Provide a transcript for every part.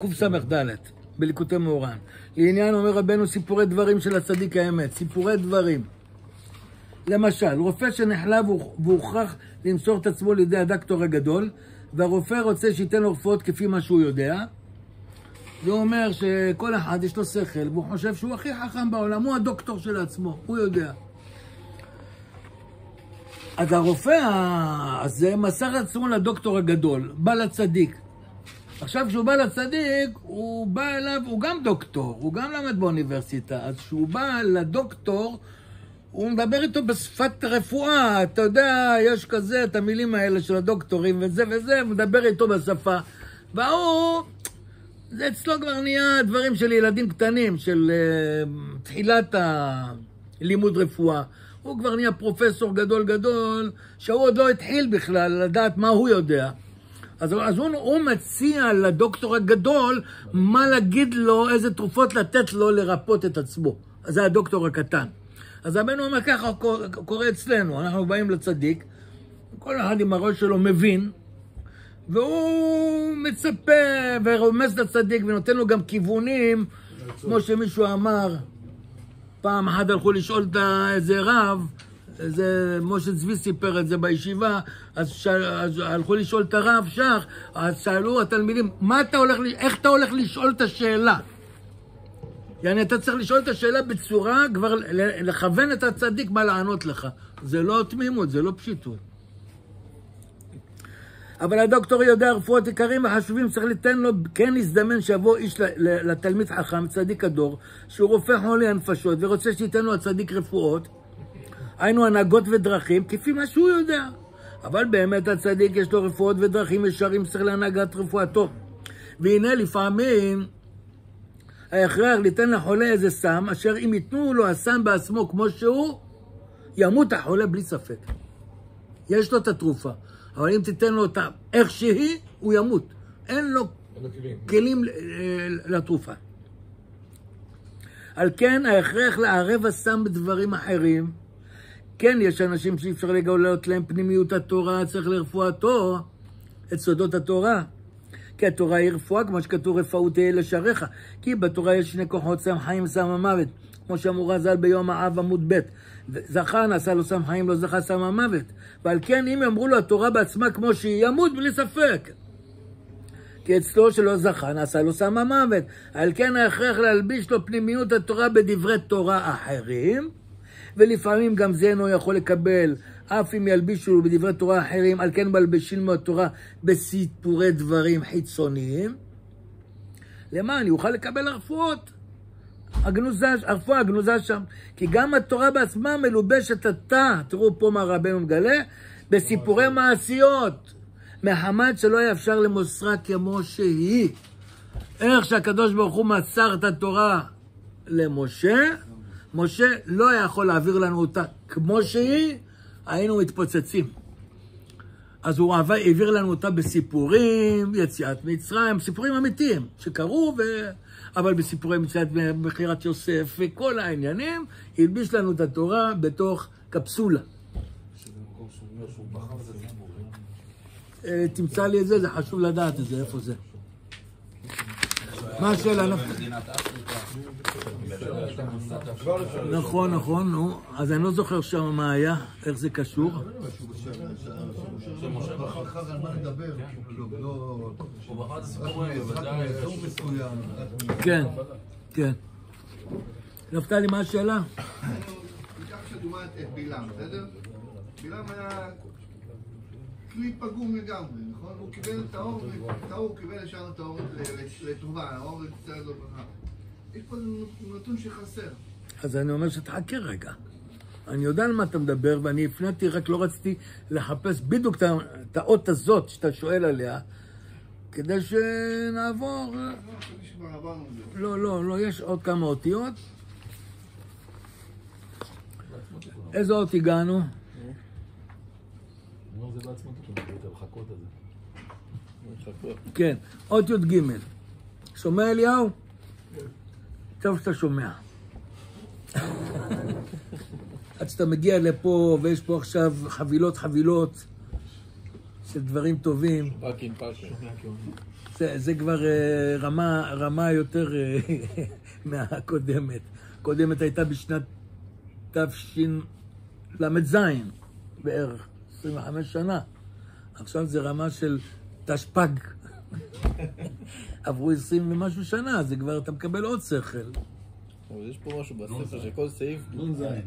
קס"ד, בליקוטי מאורן. לעניין אומר רבנו סיפורי דברים של הצדיק האמת, סיפורי דברים. למשל, רופא שנחלה והוכרח למסור את עצמו לידי הדוקטור הגדול, והרופא רוצה שייתן לו רפואות כפי מה שהוא יודע. זה אומר שכל אחד יש לו שכל, והוא חושב שהוא הכי חכם בעולם, הוא הדוקטור של עצמו, הוא יודע. אז הרופא הזה מסר עצמו לדוקטור הגדול, בא לצדיק. עכשיו כשהוא בא לצדיק, הוא בא אליו, הוא גם דוקטור, הוא גם למד באוניברסיטה, אז כשהוא בא לדוקטור, הוא מדבר איתו בשפת רפואה, אתה יודע, יש כזה, את המילים האלה של הדוקטורים וזה וזה, הוא מדבר איתו בשפה. והוא, זה אצלו כבר נהיה דברים של ילדים קטנים, של תחילת הלימוד רפואה. הוא כבר נהיה פרופסור גדול, שהוא עוד לא התחיל בכלל לדעת מה הוא יודע. אז הוא מציע לדוקטור הגדול מה להגיד לו, איזה תרופות לתת לו לרפות את עצמו. אז זה הדוקטור הקטן. אז רבנו אומר ככה קורה אצלנו, אנחנו באים לצדיק, כל אחד עם הראש שלו מבין, והוא מצפה ורומז לצדיק ונותן לו גם כיוונים, כמו שמישהו אמר, פעם אחת הלכו לשאול איזה רב, זה משה צבי סיפר את זה בישיבה, אז הלכו לשאול את הרב שח, אז שאלו התלמידים, איך אתה הולך לשאול את השאלה? יעני, אתה צריך לשאול את השאלה בצורה, כבר לכוון את הצדיק מה לענות לך. זה לא תמימות, זה לא פשיטות. אבל הדוקטור יודע רפואות עיקרים וחשובים, צריך לתן לו, כן להזדמן שיבוא איש לתלמיד חכם, צדיק הדור, שהוא רופא חולי הנפשות, ורוצה שייתן לו הצדיק רפואות, היינו הנהגות ודרכים, כפי מה שהוא יודע. אבל באמת הצדיק יש לו רפואות ודרכים ישרים, צריך להנהגת רפואתו. והנה לפעמים, ההכרח ליתן לחולה איזה סם, אשר אם ייתנו לו הסם בעצמו כמו שהוא, ימות החולה בלי ספק. יש לו את התרופה, אבל אם תיתן לו אותה איך שהיא, הוא ימות. אין לו כלים לתרופה. על כן ההכרח לערב הסם בדברים אחרים. כן, יש אנשים שאי אפשר לגלות להם פנימיות התורה, צריך לרפואתו את סודות התורה. כי התורה היא רפואה, כמו שכתוב רפאות תהיה לשעריך. כי בתורה יש שני כוחות, סם חיים וסם המוות. כמו שאמרו רז"ל ביום האב עמוד ב'. זכר נעשה לו סם חיים, לא זכר סם המוות. ועל כן אם אמרו לו התורה בעצמה כמו שהיא, ימות בלי ספק. כי אצלו שלא זכר נעשה לו סם המוות. על כן ההכרח להלביש לו פנימיות התורה בדברי תורה אחרים. ולפעמים גם זה אינו יכול לקבל, אף אם ילבישו לו בדברי תורה אחרים, על כן מלבשים מהתורה בסיפורי דברים חיצוניים. למען יוכל לקבל הרפואות, הרפואה הגנוזה שם. כי גם התורה בעצמה מלובשת עתה, תראו פה מה רבנו מגלה, בסיפורי מעשיות, מחמת שלא היה אפשר למוסרה כמו שהיא. איך שהקדוש ברוך הוא מסר את התורה למשה, משה לא יכול להעביר לנו אותה כמו שהיא, היינו מתפוצצים. אז הוא העביר לנו אותה בסיפורים, יציאת מצרים, סיפורים אמיתיים שקרו, אבל בסיפורי מציאת בחירת יוסף וכל העניינים, הלביש לנו את התורה בתוך קפסולה. תמצא לי את זה, זה חשוב לדעת את זה, איפה זה. מה השאלה? נכון, נו. אז אני לא זוכר שם מה היה, איך זה קשור. כן. נפתלי, מה השאלה? ניקח שדומת את בלעם, בסדר? בלעם היה כלי פגום לגמרי, נכון? הוא קיבל את האור, הוא קיבל לשם את האור לטובה, האור לצד לו ברכה. יש פה נתון שחסר. אז אני אומר שתחכה רגע. אני יודע על מה אתה מדבר, ואני הפניתי, רק לא רציתי לחפש בדיוק את האות הזאת שאתה שואל עליה, כדי שנעבור. לא, יש עוד כמה אותיות. איזה אות הגענו? זה בעצמו אתה לחכות את זה. כן, אות י"ג. שומע אליהו? טוב שאתה שומע. עד שאתה מגיע לפה, ויש פה עכשיו חבילות של דברים טובים. פאקים. זה כבר רמה יותר מהקודמת. הקודמת הייתה בשנת תשל"ז, בערך 25 שנה. עכשיו זה רמה של תשפ"ג. עברו 20 ומשהו שנה, זה כבר אתה מקבל עוד שכל. אבל יש פה משהו בספר שכל סעיף,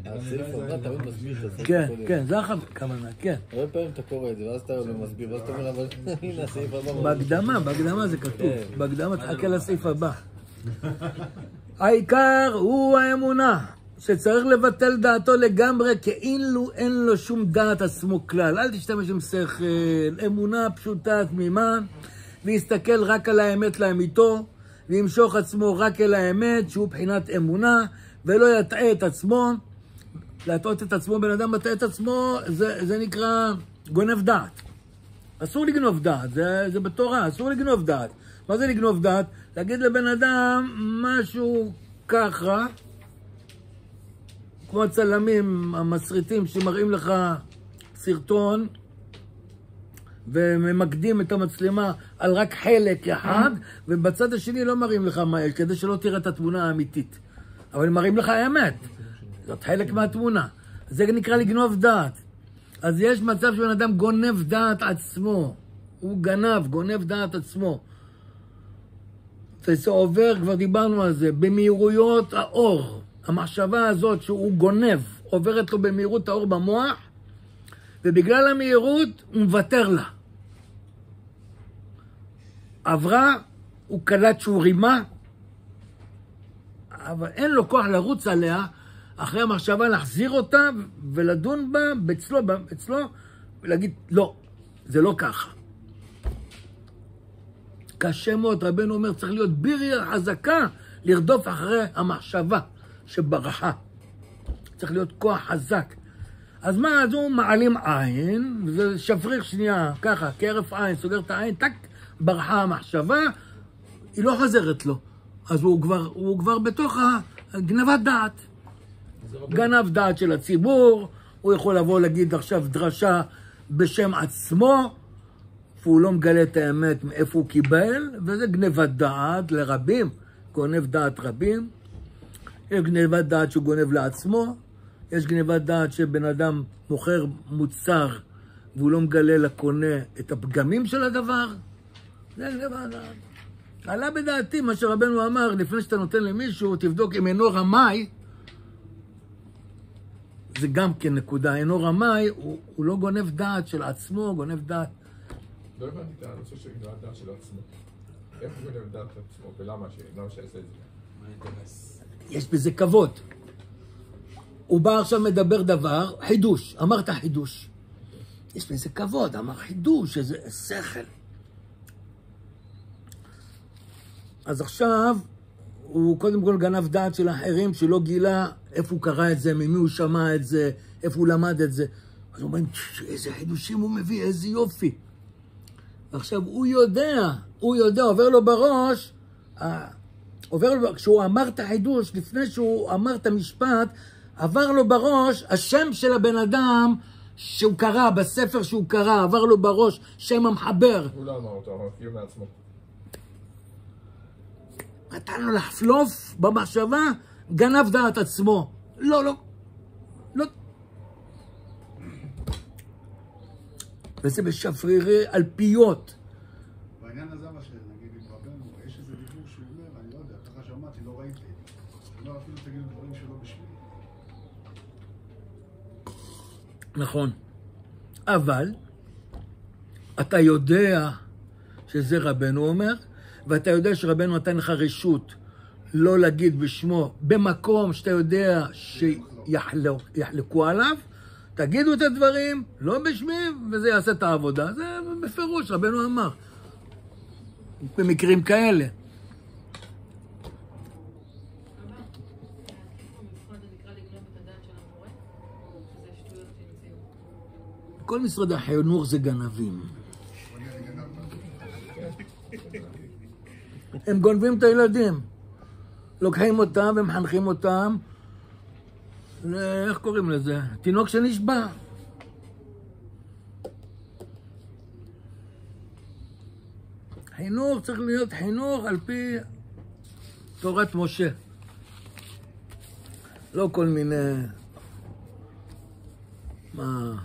הסעיף הבא תמיד מסביר את הסעיף. כן, כן, זה הכוונה, כן. הרבה פעמים אתה קורא את זה, ואז אתה מסביר, ואז אתה אומר, אבל הנה הסעיף הבא. בהקדמה זה כתוב. בהקדמה תחכה לסעיף הבא. העיקר הוא האמונה, שצריך לבטל דעתו לגמרי, כאילו אין לו שום דעת עצמו כלל. אל תשתמש עם שכל, אמונה פשוטה, תמימה, ויסתכל רק על האמת לאמיתו, וימשוך עצמו רק אל האמת, שהוא בחינת אמונה, ולא יטעה את עצמו. להטעות את עצמו, בן אדם מטעה את עצמו, זה נקרא גונב דעת. אסור לגנוב דעת, זה בתורה, אסור לגנוב דעת. מה זה לגנוב דעת? להגיד לבן אדם משהו ככה, כמו הצלמים המסריטים שמראים לך סרטון, וממקדים את המצלמה על רק חלק אחד, ובצד השני לא מראים לך מה יש, כדי שלא תראה את התמונה האמיתית. אבל הם מראים לך האמת. זאת חלק מהתמונה. זה נקרא לגנוב דעת. אז יש מצב שבן אדם גונב דעת עצמו. הוא גונב דעת עצמו. זה עובר, כבר דיברנו על זה, במהירויות האור. המחשבה הזאת שהוא גונב, עוברת לו במהירות האור במוח, ובגלל המהירות הוא מוותר לה. עברה, הוא קלט שהוא רימה, אבל אין לו כוח לרוץ עליה, אחרי המחשבה להחזיר אותה ולדון בה אצלו, ולהגיד, לא, זה לא ככה. קשה מאוד, רבנו אומר, צריך להיות ביריה חזקה, לרדוף אחרי המחשבה שברחה. צריך להיות כוח חזק. אז מה, אז הוא מעלים עין, וזה שפריך שנייה, ככה, כהרף עין, סוגר את העין, טק, ברחה המחשבה, היא לא חוזרת לו. אז הוא כבר בתוך גנבת דעת. גנב דעת של הציבור, הוא יכול לבוא להגיד עכשיו דרשה בשם עצמו, והוא לא מגלה את האמת מאיפה הוא קיבל, וזה גנבת דעת לרבים, גונב דעת רבים. יש גנבת דעת שהוא גונב לעצמו, יש גנבת דעת שבן אדם מוכר מוצר, והוא לא מגלה לקונה את הפגמים של הדבר. זה גנבת דעת. עלה בדעתי מה שרבנו אמר, לפני שאתה נותן למישהו, תבדוק אם אינו רמאי, זה גם כן נקודה, אינו רמאי, הוא לא גונב דעת של עצמו, הוא גונב דעת. לא הבנתי את הנושא של גנבת דעת של עצמו. איך הוא גונב דעת של עצמו, ולמה שיעשה את זה? מה האינטרס? יש בזה כבוד. הוא בא עכשיו מדבר דבר, חידוש, אמרת חידוש. יש בזה כבוד, אמר חידוש, איזה שכל. אז עכשיו, הוא קודם כל גנב דעת של האחרים, שלא גילה איפה הוא קרא את זה, ממי הוא שמע את זה, איפה הוא למד את זה. אז הוא אומר, איזה חידושים הוא מביא, איזה יופי. עכשיו, הוא יודע, עובר לו בראש, כשהוא אמר את החידוש, לפני שהוא אמר את המשפט, עבר לו בראש השם של הבן אדם שהוא קרא, בספר שהוא קרא, עבר לו בראש שם המחבר. הוא לא אמר אותו, אבל כאילו מעצמו. נתן לו לחפלוף במחשבה, גנב דעת עצמו. לא. וזה בשפרירי אלפיות. בעניין הזה, מה שנגיד עם רבנו, יש איזה דיבור שהוא אומר, אני לא יודע, ככה שמעתי, לא ראיתי. הוא אומר, אפילו תגידו דברים שלא בשבילי. נכון. אבל, אתה יודע שזה רבנו אומר, ואתה יודע שרבנו נתן לך רשות לא להגיד בשמו, במקום שאתה יודע שיחלקו עליו, תגידו את הדברים, לא בשמי, וזה יעשה את העבודה. זה בפירוש, רבנו אמר. במקרים כאלה. כל משרד החינוך זה גנבים. הם גונבים את הילדים. לוקחים אותם ומחנכים אותם. איך קוראים לזה? תינוק שנשבע. חינוך צריך להיות חינוך על פי תורת משה. לא כל מיני...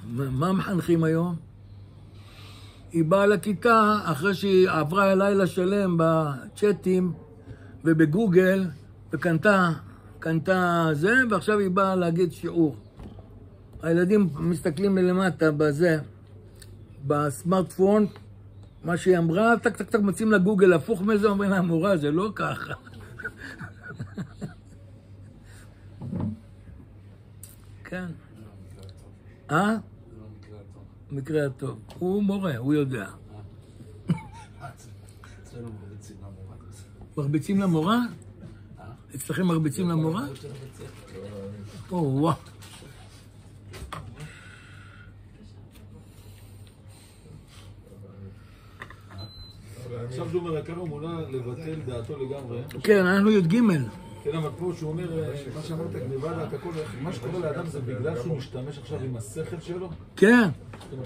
מה מחנכים היום? היא באה לכיתה אחרי שהיא עברה לילה שלם בצ'אטים ובגוגל וקנתה זה, ועכשיו היא באה להגיד שיעור. הילדים מסתכלים מלמטה בזה, בסמארטפון, מה שהיא אמרה, טק טק טק מוצאים לגוגל, הפוך מזה, אומרים לה, מורה, זה לא ככה. כן. מקרה הטוב. הוא מורה, הוא יודע. אצלנו מרביצים למורה. מרביצים למורה? אצלכם מרביצים למורה? או, וואו. עכשיו שהוא אומר, הקרא מונה לבטל דעתו לגמרי. כן, אנחנו י"ג. כן, אבל פה שהוא אומר, מה שאמרת, גניבה דעת הכל, מה שקורה לאדם זה בגלל שהוא משתמש עכשיו עם השכל שלו? כן.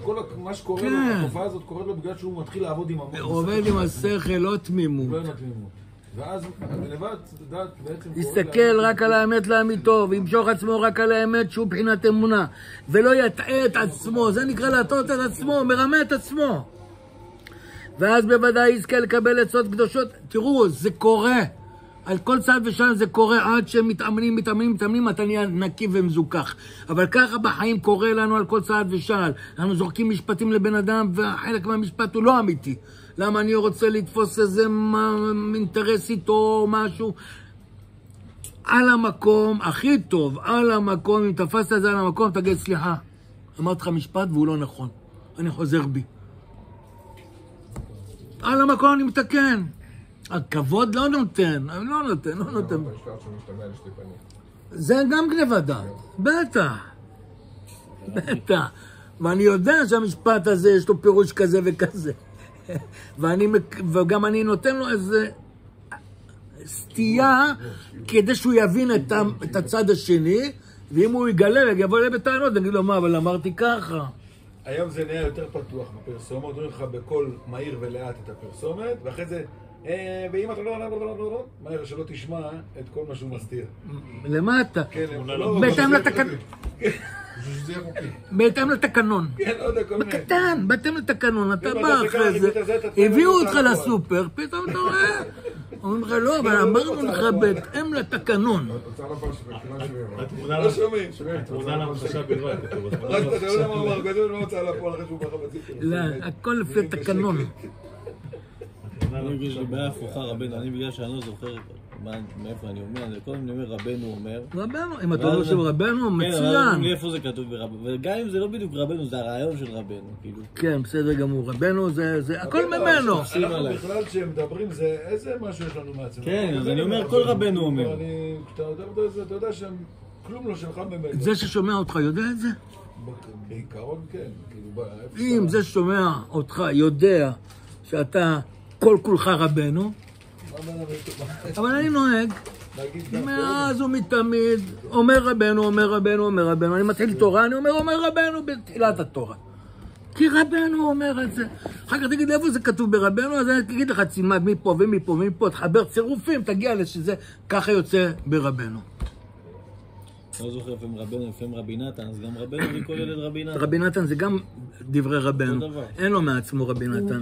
כל מה שקורה לו, התופעה הזאת קורית לו בגלל שהוא מתחיל לעבוד עם המוח. הוא עובד עם השכל, לא תמימות. לא עם התמימות. ואז גניבת דעת בעצם... יסתכל רק על האמת לאמיתו, וימשוך עצמו רק על האמת שהוא בחינת אמונה, ולא יטעה את עצמו, זה נקרא להטעות את עצמו, מרמה את עצמו. ואז בוודאי יזכה לקבל עצות קדושות. תראו, זה קורה. על כל צד ושם זה קורה עד שהם מתאמנים, אתה נהיה נקי ומזוכח. אבל ככה בחיים קורה לנו על כל צד ושם. אנחנו זורקים משפטים לבן אדם, וחלק מהמשפט הוא לא אמיתי. למה אני רוצה לתפוס איזה אינטרס איתו או משהו? על המקום, הכי טוב, על המקום, אם תפסת את זה על המקום, תגיד סליחה. אמרתי לך משפט והוא לא נכון. אני חוזר בי. על המקום אני מתקן. הכבוד לא נותן, לא נותן. זה גם גניבת דעת, בטח. ואני יודע שהמשפט הזה יש לו פירוש כזה וכזה. וגם אני נותן לו איזה סטייה כדי שהוא יבין את הצד השני, ואם הוא יגלה ויבוא אליי בטענות, אני אגיד לו מה, אבל אמרתי ככה. היום זה נהיה יותר פתוח בפרסומת, אומרים לך בקול מהיר ולאט את הפרסומת, ואחרי זה, ואם אתה לא, מהר שלא תשמע את כל מה שהוא מסתיר. למטה. בהתאם לתקנון. כן, לא יודע, כל מיני. בקטן, בהתאם לתקנון, אתה בא אחרי זה, הביאו אותך לסופר, פתאום אתה רואה. אומרים לך, לא, אבל אמרנו לך בהתאם לתקנון. לא שומעים. התמונה למחשה בלבד. רק אתה יודע מה אמר, גדול, מה הוצאה לפועל אחרי שהוא בא חבצית. לא, הכל לפי התקנון. אני מרגיש לי בעיה הפוכה רבנו, אני בגלל שאני לא זוכר מאיפה אני אומר, כל מיני אומר רבנו אומר. רבנו, אם אתה אומר של רבנו, מצוין. כן, אבל מאיפה זה כתוב ברבנו, וגם אם זה לא בדיוק רבנו, זה הרעיון של רבנו, כאילו. כן, בסדר גמור, רבנו זה הכל ממנו. אנחנו בכלל כשמדברים זה איזה משהו יש לנו מעצמנו. כן, אז אני אומר, כל רבנו אומר. אתה יודע שהם כלום לא שלך ממנו. זה ששומע אותך יודע את זה? בעיקרון כן. אם זה שומע אותך יודע שאתה כל כולך רבנו, אבל אני נוהג, מאז ומתמיד, אומר רבנו, אני מתחיל תורה, אני אומר רבנו בתחילת התורה. כי רבנו אומר את זה. אחר כך תגיד איפה זה כתוב ברבנו, אז אני תגיד לך צימד מפה ומפה ומפה, תחבר צירופים, תגיע לשזה, ככה יוצא ברבנו. לא זוכר לפעמים רבנו, לפעמים רבי נתן, אז גם רבנו וכל ילד רבי נתן. רבי נתן זה גם דברי רבנו, אין לו מעצמו רבי נתן.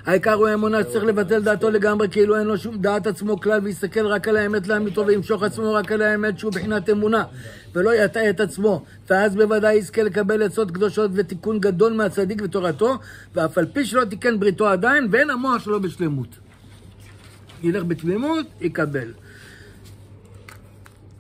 העיקר הוא האמונה שצריך לבטל דעתו לגמרי, כאילו אין לו שום דעת עצמו כלל, ויסתכל רק על האמת לאמיתו, וימשוך עצמו רק על האמת שהוא בחינת אמונה, ולא יטעה את עצמו. ואז בוודאי יזכה לקבל עצות קדושות ותיקון גדול מהצדיק ותורתו, ואף על פי שלא תיקן בריתו עדיין, ואין המוח שלו בשלמות. ילך בתמימות, יקבל.